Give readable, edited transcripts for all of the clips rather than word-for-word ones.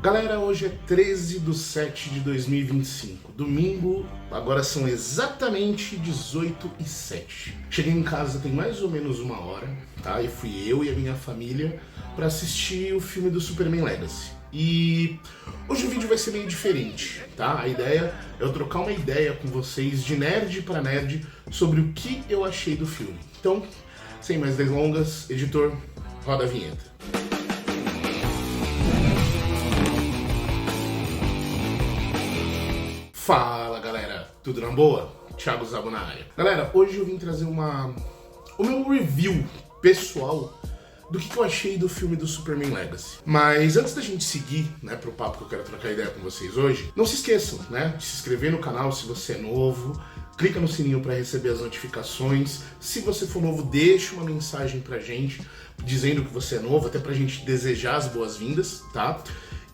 Galera, hoje é 13/7/2025, domingo, agora são exatamente 18h07. Cheguei em casa tem mais ou menos uma hora, tá? E fui eu e a minha família para assistir o filme do Superman Legacy. E hoje o vídeo vai ser meio diferente, tá? A ideia é eu trocar uma ideia com vocês de nerd para nerd sobre o que eu achei do filme. Então, sem mais delongas, editor, roda a vinheta. Fala galera, tudo na boa? Thiago Zabo na área. Galera, hoje eu vim trazer o meu review pessoal do que eu achei do filme do Superman Legacy. Mas antes da gente seguir, né, pro papo que eu quero trocar ideia com vocês hoje, não se esqueçam, né, de se inscrever no canal se você é novo, clica no sininho para receber as notificações. Se você for novo, deixa uma mensagem pra gente dizendo que você é novo, até pra gente desejar as boas-vindas, tá?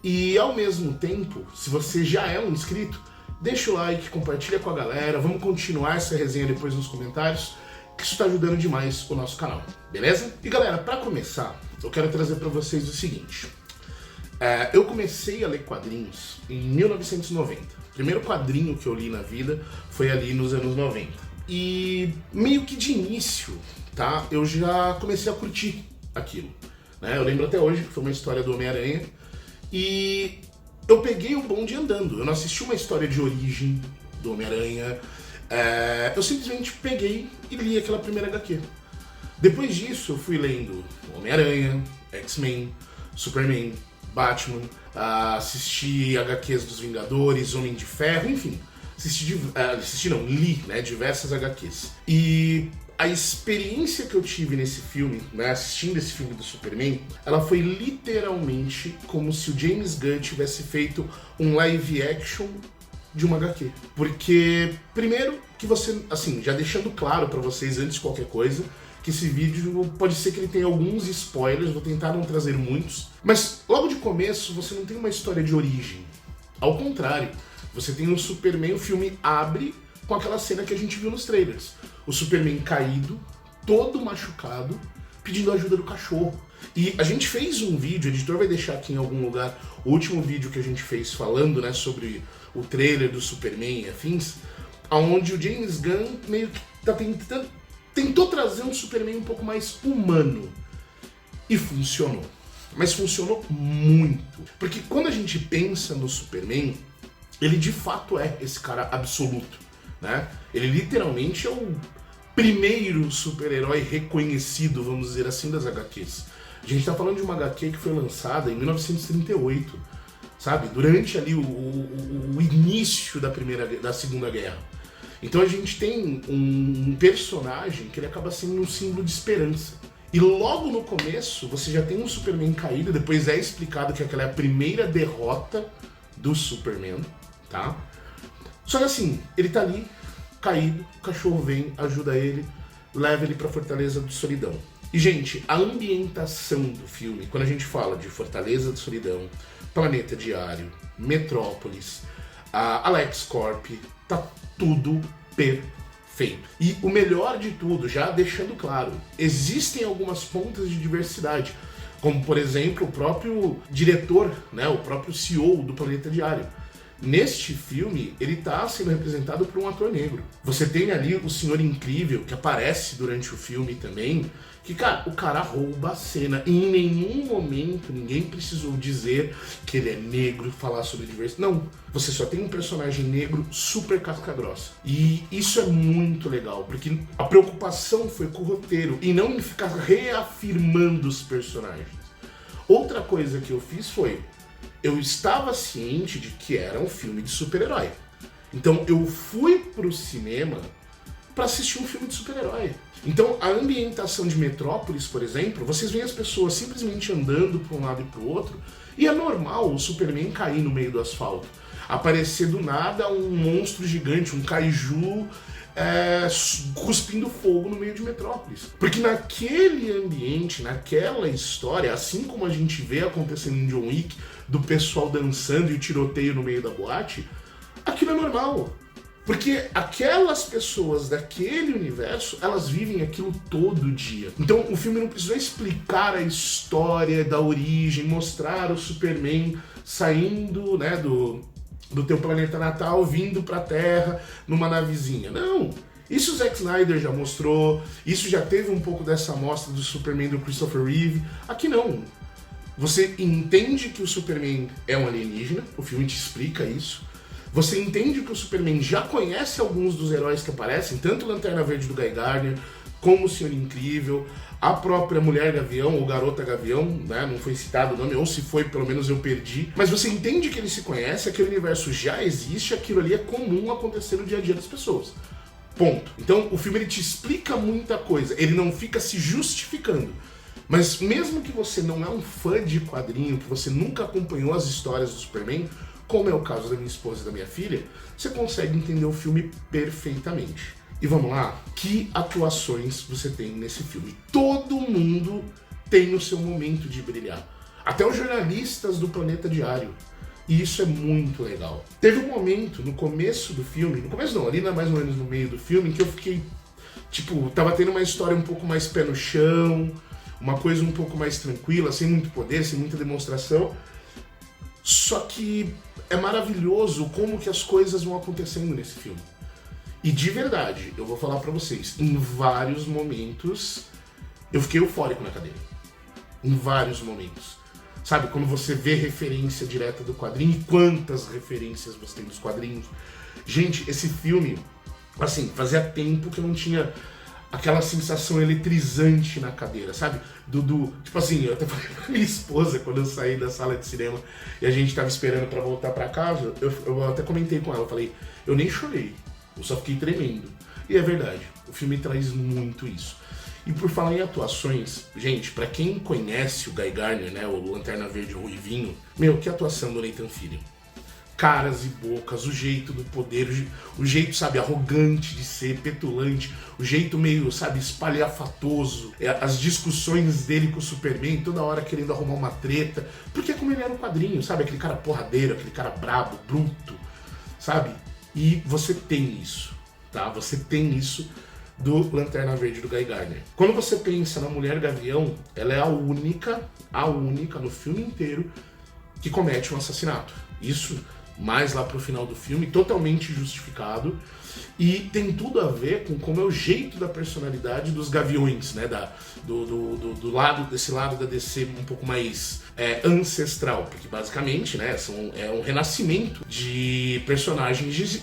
E ao mesmo tempo, se você já é um inscrito, deixa o like, compartilha com a galera, vamos continuar essa resenha depois nos comentários, que isso está ajudando demais o nosso canal, beleza? E galera, para começar, eu quero trazer para vocês o seguinte. Eu comecei a ler quadrinhos em 1990. O primeiro quadrinho que eu li na vida foi ali nos anos 90. E meio que de início, tá? Eu já comecei a curtir aquilo, né? Eu lembro até hoje que foi uma história do Homem-Aranha e eu peguei o bonde andando. Eu não assisti uma história de origem do Homem-Aranha. Eu simplesmente peguei e li aquela primeira HQ. Depois disso, eu fui lendo Homem-Aranha, X-Men, Superman, Batman, assisti HQs dos Vingadores, Homem de Ferro, enfim. Li, né, diversas HQs. E a experiência que eu tive nesse filme, né, assistindo esse filme do Superman, ela foi literalmente como se o James Gunn tivesse feito um live action de uma HQ. Porque, primeiro, que você, assim, já deixando claro pra vocês antes de qualquer coisa, que esse vídeo pode ser que ele tenha alguns spoilers, vou tentar não trazer muitos, mas logo de começo você não tem uma história de origem. Ao contrário, você tem um Superman, o filme abre com aquela cena que a gente viu nos trailers. O Superman caído, todo machucado, pedindo ajuda do cachorro. E a gente fez um vídeo, o editor vai deixar aqui em algum lugar, o último vídeo que a gente fez falando, né, sobre o trailer do Superman e afins, onde o James Gunn meio que tentou trazer um Superman um pouco mais humano. E funcionou. Mas funcionou muito. Porque quando a gente pensa no Superman, ele de fato é esse cara absoluto, né? Ele literalmente é o primeiro super-herói reconhecido, vamos dizer assim, das HQs. A gente tá falando de uma HQ que foi lançada em 1938, sabe? Durante ali o início da Segunda Guerra. Então a gente tem um personagem que ele acaba sendo um símbolo de esperança. E logo no começo, você já tem um Superman caído, depois é explicado que aquela é a primeira derrota do Superman, tá? Só que assim, ele tá ali, caído, o cachorro vem, ajuda ele, leva ele pra Fortaleza de Solidão. E, gente, a ambientação do filme, quando a gente fala de Fortaleza de Solidão, Planeta Diário, Metrópolis, a LexCorp, tá tudo perfeito. E o melhor de tudo, já deixando claro, existem algumas pontas de diversidade, como, por exemplo, o próprio diretor, né, o próprio CEO do Planeta Diário. Neste filme, ele está sendo representado por um ator negro. Você tem ali o Senhor Incrível, que aparece durante o filme também, que, cara, o cara rouba a cena. E em nenhum momento ninguém precisou dizer que ele é negro, falar sobre diversidade. Não, você só tem um personagem negro super casca-grossa. E isso é muito legal, porque a preocupação foi com o roteiro e não em ficar reafirmando os personagens. Outra coisa que eu fiz foi, eu estava ciente de que era um filme de super-herói. Então eu fui pro cinema para assistir um filme de super-herói. Então a ambientação de Metrópolis, por exemplo, vocês veem as pessoas simplesmente andando para um lado e para o outro, e é normal o Superman cair no meio do asfalto. Aparecer do nada um monstro gigante, um kaiju, cuspindo fogo no meio de Metrópolis. Porque naquele ambiente, naquela história, assim como a gente vê acontecendo em John Wick, do pessoal dançando e o tiroteio no meio da boate, aquilo é normal. Porque aquelas pessoas daquele universo, elas vivem aquilo todo dia. Então o filme não precisou explicar a história da origem, mostrar o Superman saindo, né, do teu planeta natal, vindo pra Terra numa navezinha. Não! Isso o Zack Snyder já mostrou, isso já teve um pouco dessa amostra do Superman do Christopher Reeve. Aqui não. Você entende que o Superman é um alienígena, o filme te explica isso. Você entende que o Superman já conhece alguns dos heróis que aparecem, tanto o Lanterna Verde do Guy Gardner, como o Senhor Incrível, a própria Mulher Gavião, ou Garota Gavião, né? Não foi citado o nome, ou se foi, pelo menos eu perdi. Mas você entende que ele se conhece, aquele universo já existe, aquilo ali é comum acontecer no dia a dia das pessoas. Ponto. Então o filme ele te explica muita coisa, ele não fica se justificando. Mas mesmo que você não é um fã de quadrinho, que você nunca acompanhou as histórias do Superman, como é o caso da minha esposa e da minha filha, você consegue entender o filme perfeitamente. E vamos lá, que atuações você tem nesse filme? Todo mundo tem o seu momento de brilhar. Até os jornalistas do Planeta Diário. E isso é muito legal. Teve um momento no começo do filme, no começo não, ali mais ou menos no meio do filme, em que eu fiquei, tipo, tava tendo uma história um pouco mais pé no chão, uma coisa um pouco mais tranquila, sem muito poder, sem muita demonstração. Só que é maravilhoso como que as coisas vão acontecendo nesse filme. E de verdade, eu vou falar pra vocês, em vários momentos eu fiquei eufórico na cadeira. Em vários momentos. Sabe, quando você vê referência direta do quadrinho, e quantas referências você tem dos quadrinhos. Gente, esse filme, assim, fazia tempo que eu não tinha aquela sensação eletrizante na cadeira, sabe? Tipo assim, eu até falei pra minha esposa quando eu saí da sala de cinema e a gente tava esperando pra voltar pra casa, eu até comentei com ela, eu falei, eu nem chorei, eu só fiquei tremendo. E é verdade, o filme traz muito isso. E por falar em atuações, gente, pra quem conhece o Guy Gardner, né, o Lanterna Verde Ruivinho, meu, que atuação do Nathan Fillion. Caras e bocas, o jeito do poder, o jeito, sabe, arrogante de ser, petulante, o jeito meio, sabe, espalhafatoso, as discussões dele com o Superman, toda hora querendo arrumar uma treta, porque é como ele era no quadrinho, sabe, aquele cara porradeiro, aquele cara brabo, bruto, sabe? E você tem isso, tá? Você tem isso do Lanterna Verde do Guy Gardner. Quando você pensa na Mulher Gavião, ela é a única no filme inteiro que comete um assassinato. Isso mais lá pro final do filme, totalmente justificado, e tem tudo a ver com como é o jeito da personalidade dos Gaviões, né, desse lado da DC um pouco mais ancestral, porque basicamente, né, é um renascimento de personagens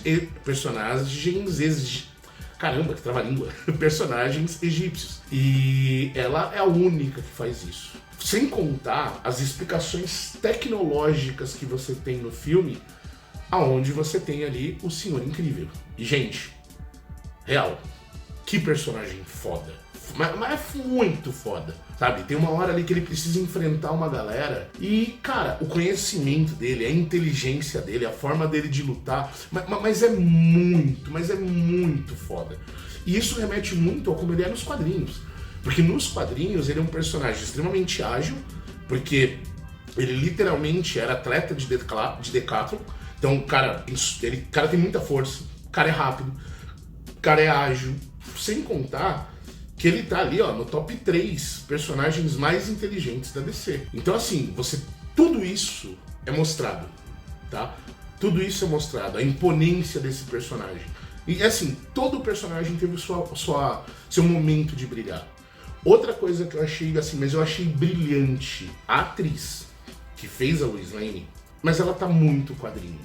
caramba, que trava-língua, personagens egípcios. E ela é a única que faz isso. Sem contar as explicações tecnológicas que você tem no filme, aonde você tem ali o Senhor Incrível. E, gente, real, que personagem foda. Mas é muito foda, sabe? Tem uma hora ali que ele precisa enfrentar uma galera e, cara, o conhecimento dele, a inteligência dele, a forma dele de lutar, mas é muito foda. E isso remete muito ao como ele é nos quadrinhos. Porque nos quadrinhos ele é um personagem extremamente ágil, porque ele literalmente era atleta de decathlon. Então o cara tem muita força, o cara é rápido, o cara é ágil, sem contar que ele tá ali, ó, no top 3 personagens mais inteligentes da DC. Então assim, tudo isso é mostrado, tá? Tudo isso é mostrado, a imponência desse personagem. E assim, todo personagem teve seu momento de brilhar. Outra coisa que eu achei, assim, mas eu achei brilhante, a atriz que fez a Lois Lane, mas ela tá muito quadrinho.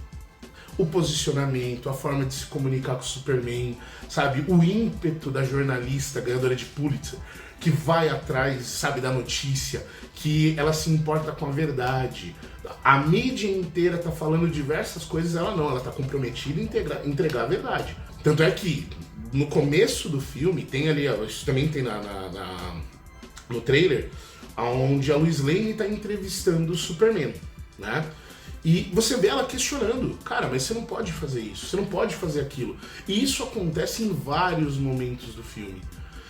O posicionamento, a forma de se comunicar com o Superman, sabe? O ímpeto da jornalista ganhadora de Pulitzer, que vai atrás, sabe, da notícia, que ela se importa com a verdade. A mídia inteira tá falando diversas coisas, ela tá comprometida em entregar a verdade. Tanto é que no começo do filme, tem ali, isso também tem no trailer, onde a Lois Lane tá entrevistando o Superman, né? E você vê ela questionando, cara, mas você não pode fazer isso, você não pode fazer aquilo. E isso acontece em vários momentos do filme.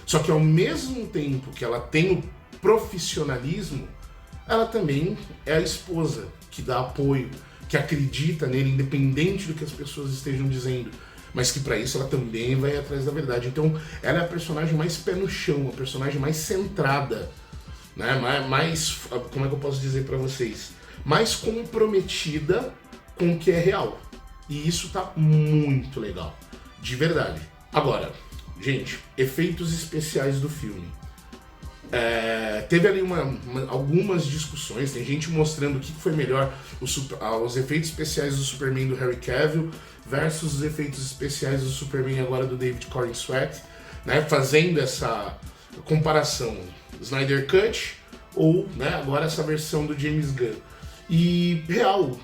Só que ao mesmo tempo que ela tem o profissionalismo, ela também é a esposa que dá apoio, que acredita nele, independente do que as pessoas estejam dizendo. mas que pra isso ela também vai atrás da verdade. Então ela é a personagem mais pé no chão, a personagem mais centrada, né? Mais, como é que eu posso dizer pra vocês? Mais comprometida com o que é real. E isso tá muito legal, de verdade. Agora, gente, efeitos especiais do filme. Teve ali algumas discussões, tem gente mostrando o que foi melhor, os efeitos especiais do Superman do Henry Cavill versus os efeitos especiais do Superman agora do David Corenswet Sweat, né, fazendo essa comparação Snyder Cut ou, né, agora essa versão do James Gunn. E, real,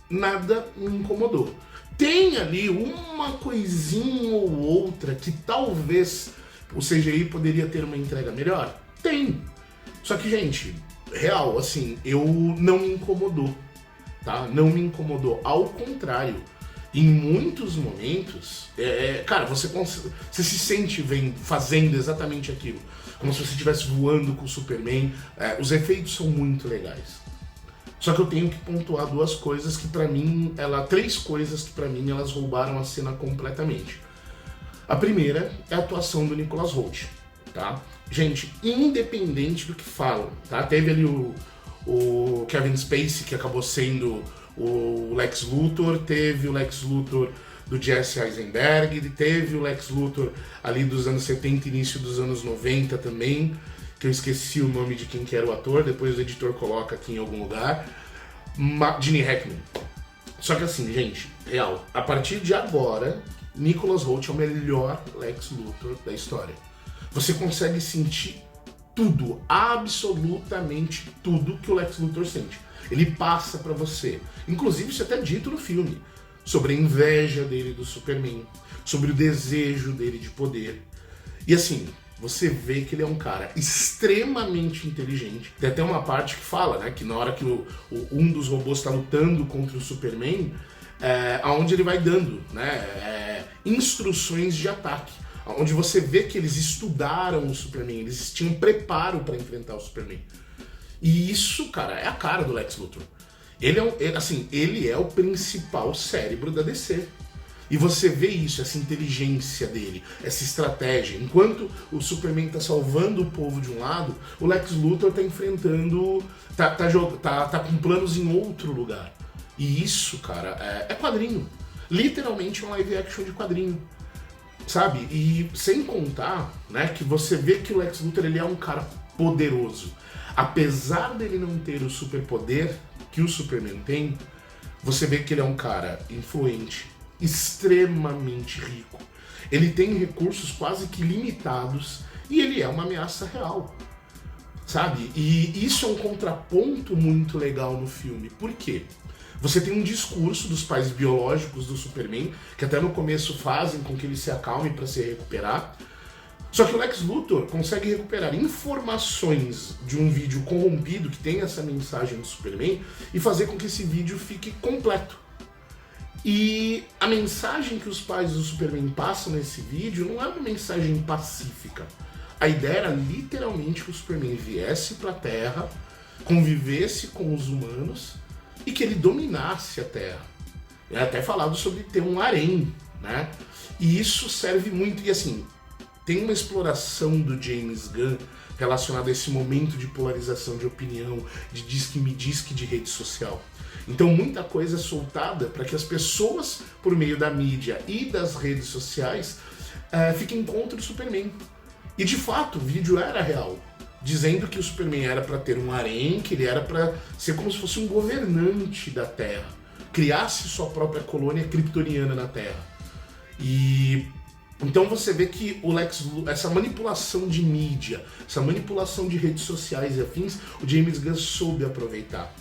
nada me incomodou. Tem ali uma coisinha ou outra que talvez o CGI poderia ter uma entrega melhor. Tem. Só que, gente, real, assim, não me incomodou, tá? Não me incomodou. Ao contrário, em muitos momentos, cara, você se sente fazendo exatamente aquilo. Como se você estivesse voando com o Superman. Os efeitos são muito legais. Só que eu tenho que pontuar duas coisas que pra mim, três coisas que pra mim elas roubaram a cena completamente. A primeira é a atuação do Nicholas Hoult, tá? Gente, independente do que falam, tá? Teve ali o Kevin Spacey, que acabou sendo o Lex Luthor, teve o Lex Luthor do Jesse Eisenberg, teve o Lex Luthor ali dos anos 70 e início dos anos 90 também, que eu esqueci o nome de quem que era o ator, depois o editor coloca aqui em algum lugar, Gene Hackman. Só que assim, gente, real, a partir de agora, Nicholas Hoult é o melhor Lex Luthor da história. Você consegue sentir tudo, absolutamente tudo que o Lex Luthor sente. Ele passa pra você. Inclusive, isso é até dito no filme. Sobre a inveja dele do Superman. Sobre o desejo dele de poder. E assim, você vê que ele é um cara extremamente inteligente. Tem até uma parte que fala, né, que na hora que um dos robôs está lutando contra o Superman, aonde ele vai dando, né, instruções de ataque. Onde você vê que eles estudaram o Superman, eles tinham preparo para enfrentar o Superman. E isso, cara, é a cara do Lex Luthor. Ele é o principal cérebro da DC. E você vê isso, essa inteligência dele, essa estratégia. Enquanto o Superman tá salvando o povo de um lado, o Lex Luthor tá enfrentando, tá com planos em outro lugar. E isso, cara, é quadrinho. Literalmente um live action de quadrinho. Sabe? E sem contar, né, que você vê que o Lex Luthor ele é um cara poderoso. Apesar dele não ter o superpoder que o Superman tem, você vê que ele é um cara influente, extremamente rico. Ele tem recursos quase que limitados e ele é uma ameaça real. Sabe? E isso é um contraponto muito legal no filme. Por quê? Você tem um discurso dos pais biológicos do Superman, que até no começo fazem com que ele se acalme para se recuperar. Só que o Lex Luthor consegue recuperar informações de um vídeo corrompido que tem essa mensagem do Superman e fazer com que esse vídeo fique completo. E a mensagem que os pais do Superman passam nesse vídeo não é uma mensagem pacífica. A ideia era literalmente que o Superman viesse para a Terra, convivesse com os humanos e que ele dominasse a Terra. É até falado sobre ter um harém, né? E isso serve muito, e assim, tem uma exploração do James Gunn relacionada a esse momento de polarização de opinião, de diz-que-me diz-que de rede social. Então muita coisa é soltada para que as pessoas, por meio da mídia e das redes sociais, fiquem contra o Superman. E de fato, o vídeo era real, dizendo que o Superman era para ter um harém, que ele era para ser como se fosse um governante da Terra, criasse sua própria colônia kryptoniana na Terra. E então você vê que essa manipulação de mídia, essa manipulação de redes sociais e afins, o James Gunn soube aproveitar.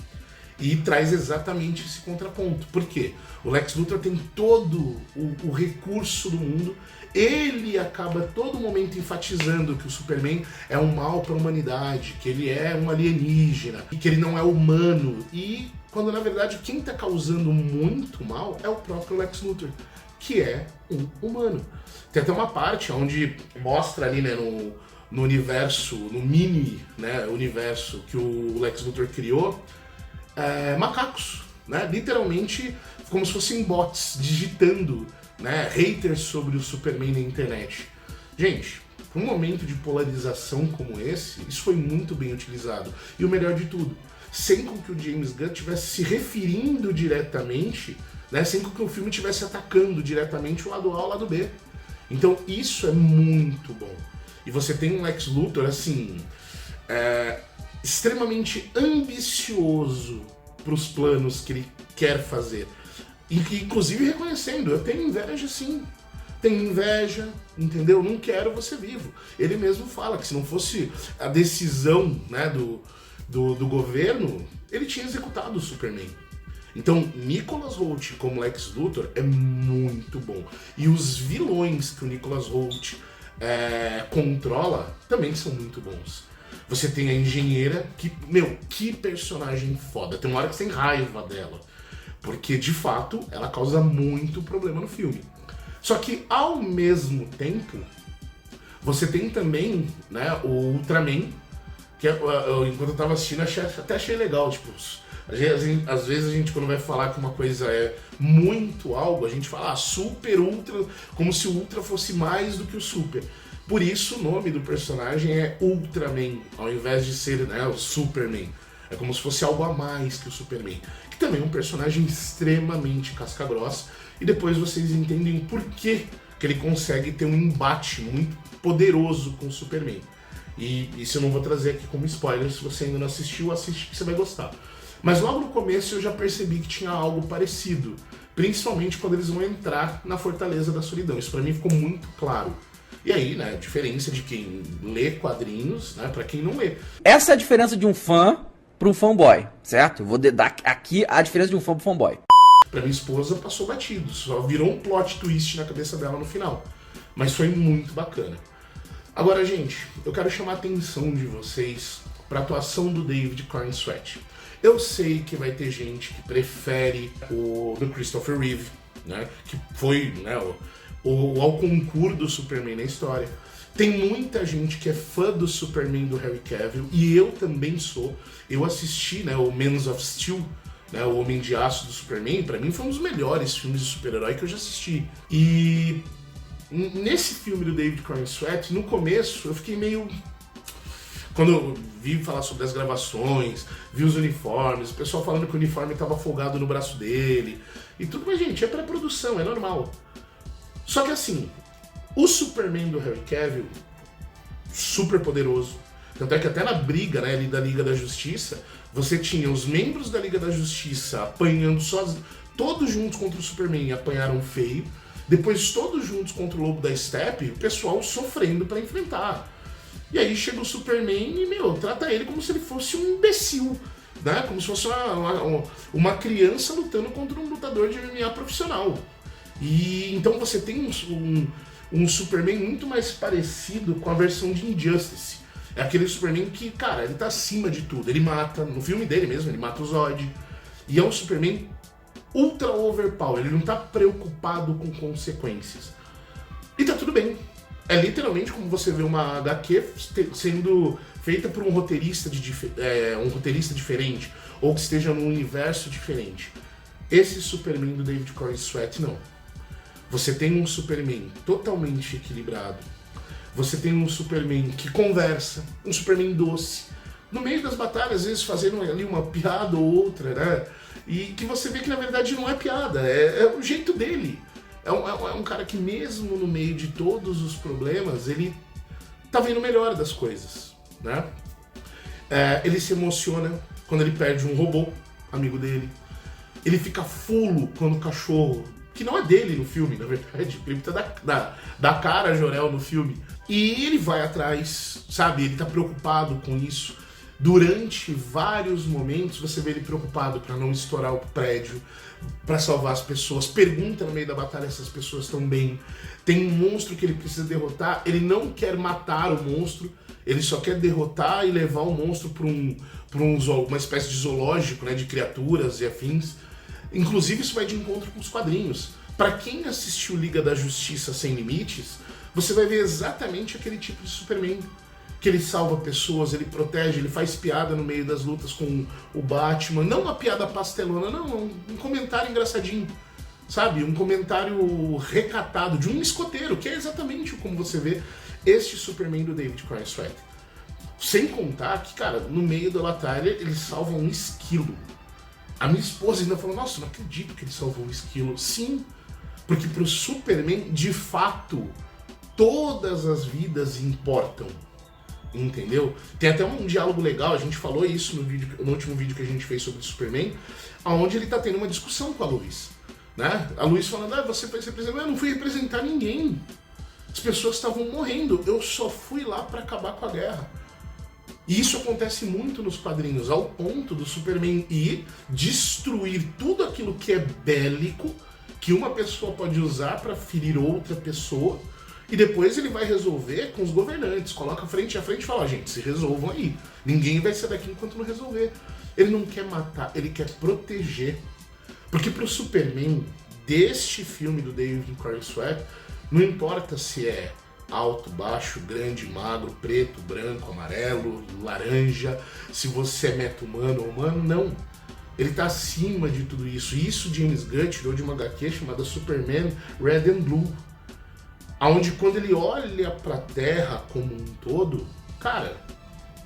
E traz exatamente esse contraponto. Por quê? O Lex Luthor tem todo o recurso do mundo. Ele acaba todo momento enfatizando que o Superman é um mal para a humanidade, que ele é um alienígena, e que ele não é humano. E quando na verdade quem está causando muito mal é o próprio Lex Luthor, que é um humano. Tem até uma parte onde mostra ali, né, no universo, no mini, né, universo que o Lex Luthor criou, macacos, né? Literalmente como se fossem bots digitando né, haters sobre o Superman na internet. Gente, para um momento de polarização como esse, isso foi muito bem utilizado. E o melhor de tudo, sem com que o James Gunn estivesse se referindo diretamente, né, sem com que o filme estivesse atacando diretamente o lado A ou o lado B. Então isso é muito bom. E você tem um Lex Luthor, assim, extremamente ambicioso para os planos que ele quer fazer. E inclusive reconhecendo, eu tenho inveja sim. Tenho inveja, entendeu? Não quero você vivo. Ele mesmo fala que se não fosse a decisão, né, do governo, ele tinha executado o Superman. Então, Nicholas Hoult como Lex Luthor é muito bom. E os vilões que o Nicholas Hoult controla também são muito bons. Você tem a engenheira, que, meu, que personagem foda. Tem uma hora que você tem raiva dela. Porque, de fato, ela causa muito problema no filme. Só que, ao mesmo tempo, você tem também, né, o Ultraman, que enquanto eu tava assistindo, até achei legal, tipo, às vezes a gente, quando vai falar que uma coisa é muito algo, a gente fala super, ultra, como se o ultra fosse mais do que o super. Por isso o nome do personagem é Ultraman, ao invés de ser, né, o Superman. É como se fosse algo a mais que o Superman. Que também é um personagem extremamente casca-grossa. E depois vocês entendem o porquê que ele consegue ter um embate muito poderoso com o Superman. E isso eu não vou trazer aqui como spoiler. Se você ainda não assistiu, assiste que você vai gostar. Mas logo no começo eu já percebi que tinha algo parecido. Principalmente quando eles vão entrar na Fortaleza da Solidão. Isso pra mim ficou muito claro. E aí, né, a diferença de quem lê quadrinhos, né, pra quem não lê. Essa é a diferença de um fã para um fanboy, certo? Eu vou dar aqui a diferença de um fã pro fanboy. Pra minha esposa passou batido, só virou um plot twist na cabeça dela no final. Mas foi muito bacana. Agora, gente, eu quero chamar a atenção de vocês pra atuação do David Corenswet. Eu sei que vai ter gente que prefere o do Christopher Reeve, né, que foi, né, ao concurso do Superman na história. Tem muita gente que é fã do Superman do Henry Cavill, e eu também sou. Eu assisti, né, o Man of Steel, né, o Homem de Aço do Superman. Pra mim foi um dos melhores filmes de super-herói que eu já assisti. E nesse filme do David Corenswet, no começo eu fiquei meio... Quando eu vi falar sobre as gravações, vi os uniformes, o pessoal falando que o uniforme estava folgado no braço dele e tudo, mas gente, é pré-produção, é normal. Só que assim, o Superman do Henry Cavill, super poderoso, tanto é que até na briga, né, ali da Liga da Justiça, você tinha os membros da Liga da Justiça apanhando sozinhos, todos juntos contra o Superman e apanharam feio, depois todos juntos contra o Lobo da Steppe, o pessoal sofrendo para enfrentar. E aí chega o Superman e, meu, trata ele como se ele fosse um imbecil, né? Como se fosse uma criança lutando contra um lutador de MMA profissional. E então você tem um Superman muito mais parecido com a versão de Injustice. É aquele Superman que, cara, ele tá acima de tudo. Ele mata, no filme dele mesmo, ele mata o Zod. E é um Superman ultra overpower, ele não tá preocupado com consequências. E tá tudo bem. É literalmente como você vê uma HQ sendo feita por um roteirista, um roteirista diferente, ou que esteja num universo diferente. Esse Superman do David Corenswet, não. Você tem um Superman totalmente equilibrado. Você tem um Superman que conversa, um Superman doce. No meio das batalhas, às vezes fazendo ali uma piada ou outra, né? E que você vê que na verdade não é piada, é o jeito dele. É um cara que mesmo no meio de todos os problemas, ele tá vendo o melhor das coisas, né? Ele se emociona quando ele perde um robô, amigo dele. Ele fica fulo quando o cachorro, que não é dele no filme, na verdade, ele tá da cara a Jor-El no filme. E ele vai atrás, sabe? Ele tá preocupado com isso. Durante vários momentos você vê ele preocupado para não estourar o prédio, para salvar as pessoas. Pergunta no meio da batalha se as pessoas estão bem. Tem um monstro que ele precisa derrotar, ele não quer matar o monstro, ele só quer derrotar e levar o monstro para uma espécie de zoológico, né, de criaturas e afins. Inclusive isso vai de encontro com os quadrinhos. Para quem assistiu Liga da Justiça Sem Limites, você vai ver exatamente aquele tipo de Superman. Que ele salva pessoas, ele protege, ele faz piada no meio das lutas com o Batman. Não uma piada pastelona, não, um comentário engraçadinho. sabe? Um comentário recatado de um escoteiro, que é exatamente como você vê este Superman do David Corenswet. Sem contar que, cara, no meio da batalha ele salva um esquilo. A minha esposa ainda falou, nossa, não acredito que ele salvou um esquilo. Sim, porque pro Superman, de fato, todas as vidas importam. Entendeu? Tem até um diálogo legal, a gente falou isso no último vídeo que a gente fez sobre o Superman, onde ele tá tendo uma discussão com a Lois. Né? A Lois falando, você foi representar, eu não fui representar ninguém. As pessoas estavam morrendo, eu só fui lá para acabar com a guerra. E isso acontece muito nos quadrinhos, ao ponto do Superman ir destruir tudo aquilo que é bélico, que uma pessoa pode usar para ferir outra pessoa, e depois ele vai resolver com os governantes, coloca frente a frente e fala, gente, se resolvam aí, ninguém vai sair daqui enquanto não resolver. Ele não quer matar, ele quer proteger. Porque pro Superman, deste filme do David Corenswet, não importa se é alto, baixo, grande, magro, preto, branco, amarelo, laranja, se você é meta-humano ou humano, não. Ele tá acima de tudo isso. E isso James Gunn tirou de uma HQ chamada Superman Red and Blue, onde quando ele olha pra Terra como um todo, cara,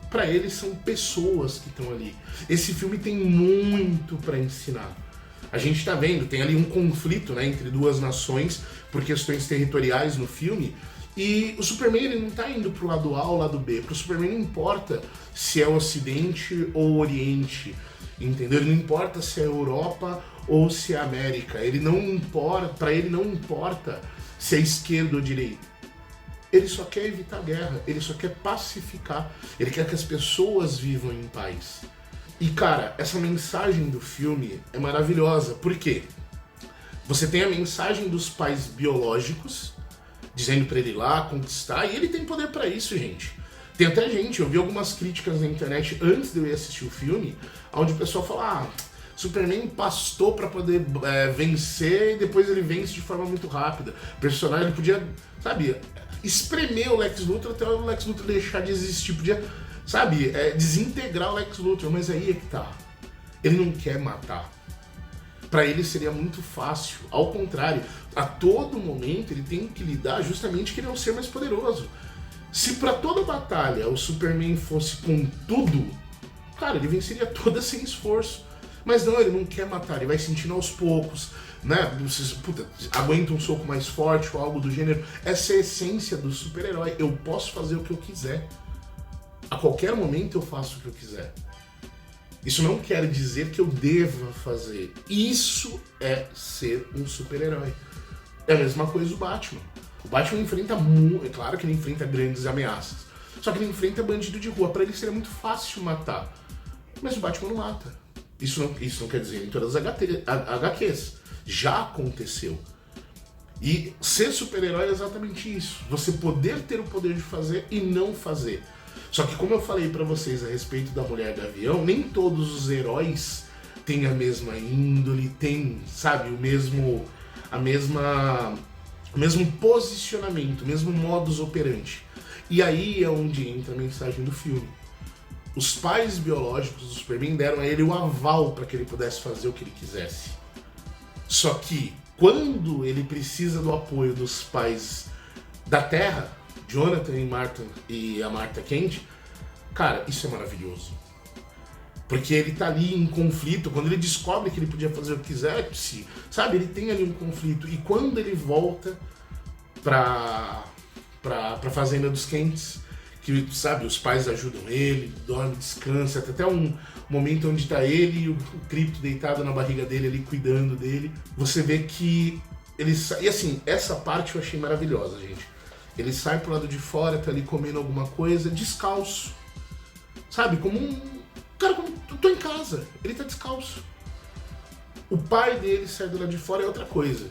pra ele são pessoas que estão ali. Esse filme tem muito pra ensinar. A gente tá vendo, tem ali um conflito, né, entre duas nações por questões territoriais no filme, e o Superman ele não tá indo pro lado A ou lado B. Pro Superman não importa se é o Ocidente ou o Oriente, entendeu? Ele não importa se é a Europa ou se é a América. Ele não importa, pra ele não importa se é esquerda ou direita. Ele só quer evitar guerra, ele só quer pacificar, ele quer que as pessoas vivam em paz. E cara, essa mensagem do filme é maravilhosa, por quê? Você tem a mensagem dos pais biológicos, dizendo pra ele ir lá conquistar, e ele tem poder pra isso, gente. Tem até gente, eu vi algumas críticas na internet antes de eu ir assistir o filme, onde o pessoal fala, Superman pastou pra poder vencer e depois ele vence de forma muito rápida. O personagem ele podia, sabe, espremer o Lex Luthor até o Lex Luthor deixar de existir, podia, sabe, desintegrar o Lex Luthor, mas aí é que tá. Ele não quer matar. Pra ele seria muito fácil. Ao contrário, a todo momento ele tem que lidar justamente que ele é o ser mais poderoso. Se pra toda batalha o Superman fosse com tudo, cara, ele venceria toda sem esforço. Mas não, ele não quer matar, ele vai sentindo aos poucos, né? Puta, aguenta um soco mais forte ou algo do gênero. Essa é a essência do super-herói. Eu posso fazer o que eu quiser. A qualquer momento eu faço o que eu quiser. Isso não quer dizer que eu deva fazer. Isso é ser um super-herói. É a mesma coisa o Batman. O Batman enfrenta, é claro que ele enfrenta grandes ameaças. Só que ele enfrenta bandido de rua. Pra ele seria muito fácil matar. Mas o Batman não mata. Isso não quer dizer em todas as HQs. Já aconteceu. E ser super-herói é exatamente isso. Você poder ter o poder de fazer e não fazer. Só que como eu falei pra vocês a respeito da Mulher Gavião, nem todos os heróis têm a mesma índole, têm, sabe, o mesmo posicionamento, o mesmo modus operandi. E aí é onde entra a mensagem do filme. Os pais biológicos do Superman deram a ele o aval para que ele pudesse fazer o que ele quisesse. Só que quando ele precisa do apoio dos pais da Terra, Jonathan e a Martha Kent, cara, isso é maravilhoso. Porque ele tá ali em conflito, quando ele descobre que ele podia fazer o que quiser, sabe, ele tem ali um conflito. E quando ele volta pra Fazenda dos Kents, que, sabe, os pais ajudam ele, dorme, descansa, até um momento onde tá ele e o Krypto deitado na barriga dele ali, cuidando dele. Você vê que ele sai, e assim, essa parte eu achei maravilhosa, gente. Ele sai pro lado de fora, tá ali comendo alguma coisa, descalço. Sabe, como um... Cara, como eu tô em casa, ele tá descalço. O pai dele sai do lado de fora é outra coisa.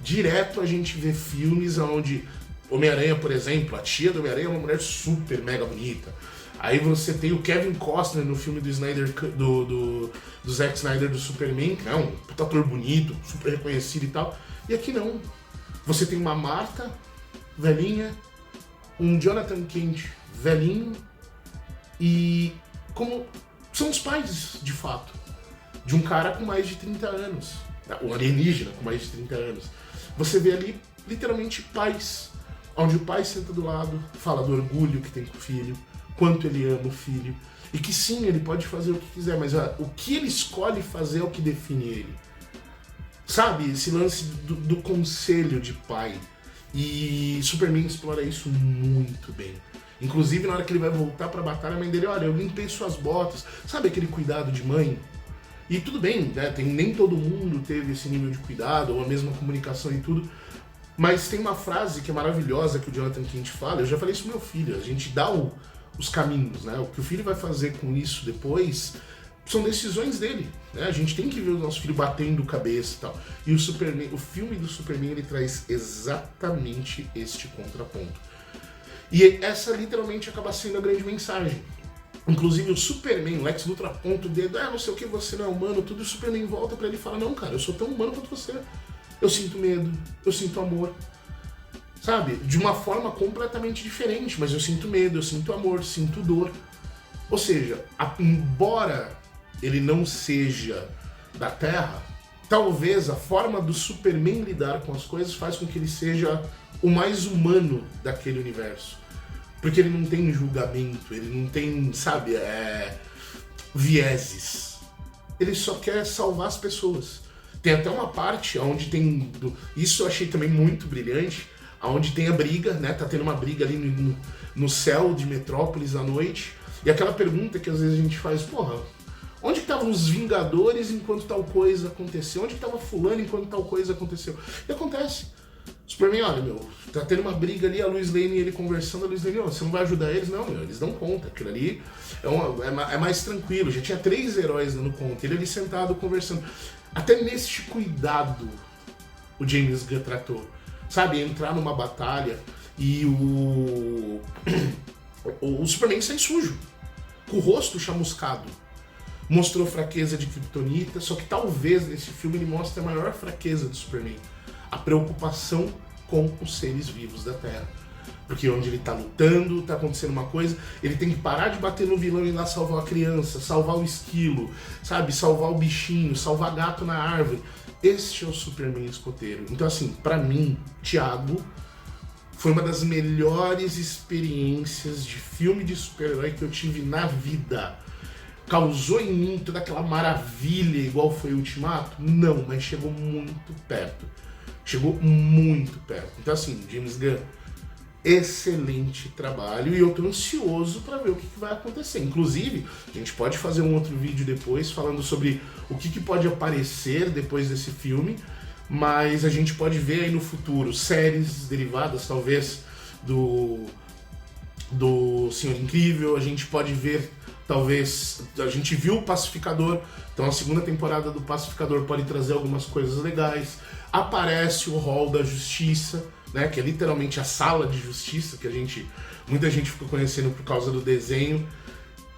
Direto a gente vê filmes onde Homem-Aranha, por exemplo, a tia do Homem-Aranha é uma mulher super mega bonita. Aí você tem o Kevin Costner no filme do Snyder, do Zack Snyder do Superman, que é um puta ator bonito, super reconhecido e tal. E aqui não. Você tem uma Martha velhinha, um Jonathan Kent velhinho, e como são os pais, de fato, de um cara com mais de 30 anos. um alienígena com mais de 30 anos. Você vê ali, literalmente, pais, onde o pai senta do lado, fala do orgulho que tem com o filho, quanto ele ama o filho, e que sim, ele pode fazer o que quiser, mas o que ele escolhe fazer é o que define ele. Sabe, esse lance do conselho de pai. E Superman explora isso muito bem. Inclusive, na hora que ele vai voltar pra batalha, a mãe dele, olha, eu limpei suas botas. Sabe aquele cuidado de mãe? E tudo bem, né? Nem todo mundo teve esse nível de cuidado, ou a mesma comunicação e tudo. Mas tem uma frase que é maravilhosa que o Jonathan Kent fala, eu já falei isso pro meu filho, a gente dá os caminhos, né? O que o filho vai fazer com isso depois são decisões dele, né? A gente tem que ver o nosso filho batendo cabeça e tal. E o filme do Superman, ele traz exatamente este contraponto. E essa literalmente acaba sendo a grande mensagem. Inclusive o Superman, o Lex Luthor aponta o dedo, não sei o que, você não é humano, tudo, e o Superman volta pra ele e fala, não cara, eu sou tão humano quanto você. Eu sinto medo, eu sinto amor. Sabe? De uma forma completamente diferente, mas eu sinto medo, eu sinto amor, sinto dor. Ou seja, embora ele não seja da Terra, talvez a forma do Superman lidar com as coisas faz com que ele seja o mais humano daquele universo. Porque ele não tem julgamento, ele não tem, sabe, vieses. Ele só quer salvar as pessoas. Tem até uma parte onde tem... Isso eu achei também muito brilhante, onde tem a briga, né? Tá tendo uma briga ali no céu de Metrópolis à noite. E aquela pergunta que às vezes a gente faz, porra, onde que estavam os Vingadores enquanto tal coisa aconteceu? Onde que tava fulano enquanto tal coisa aconteceu? E acontece. Superman, olha, meu, tá tendo uma briga ali, a Lois Lane e ele conversando, a Lois Lane, você não vai ajudar eles? Não, meu, eles dão conta. Aquilo ali é mais tranquilo. Já tinha 3 heróis dando conta, ele ali sentado conversando. Até neste cuidado o James Gunn tratou. Sabe, entrar numa batalha e o Superman sai sujo, com o rosto chamuscado. Mostrou fraqueza de Kryptonita, só que talvez nesse filme ele mostre a maior fraqueza do Superman. A preocupação com os seres vivos da Terra. Porque onde ele tá lutando, tá acontecendo uma coisa, ele tem que parar de bater no vilão e ir lá salvar a criança, salvar o esquilo, sabe? Salvar o bichinho, salvar gato na árvore. Este é o Superman escoteiro. Então assim, pra mim, Thiago, foi uma das melhores experiências de filme de super-herói que eu tive na vida. Causou em mim toda aquela maravilha igual foi o Ultimato? Não, mas chegou muito perto. Chegou muito perto. Então assim, James Gunn, excelente trabalho e eu tô ansioso para ver o que vai acontecer. Inclusive, a gente pode fazer um outro vídeo depois falando sobre o que pode aparecer depois desse filme, mas a gente pode ver aí no futuro séries derivadas, talvez, do Senhor Incrível. A gente pode ver, talvez, a gente viu o Pacificador, então a segunda temporada do Pacificador pode trazer algumas coisas legais. Aparece o Hall da Justiça, né, que é literalmente a sala de justiça que muita gente ficou conhecendo por causa do desenho.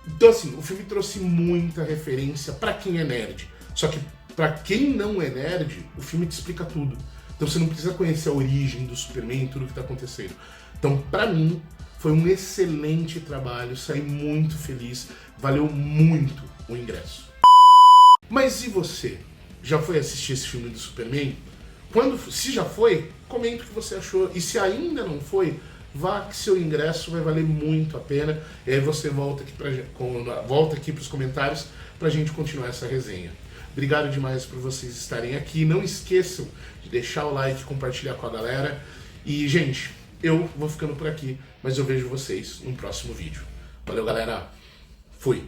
Então assim, o filme trouxe muita referência pra quem é nerd. Só que pra quem não é nerd, o filme te explica tudo. Então você não precisa conhecer a origem do Superman e tudo o que tá acontecendo. Então pra mim, foi um excelente trabalho, saí muito feliz, valeu muito o ingresso. Mas e você? Já foi assistir esse filme do Superman? Se já foi, comenta o que você achou. E se ainda não foi, vá que seu ingresso vai valer muito a pena. E aí você volta aqui para os comentários pra gente continuar essa resenha. Obrigado demais por vocês estarem aqui. Não esqueçam de deixar o like, compartilhar com a galera. E, gente, eu vou ficando por aqui, mas eu vejo vocês no próximo vídeo. Valeu, galera. Fui.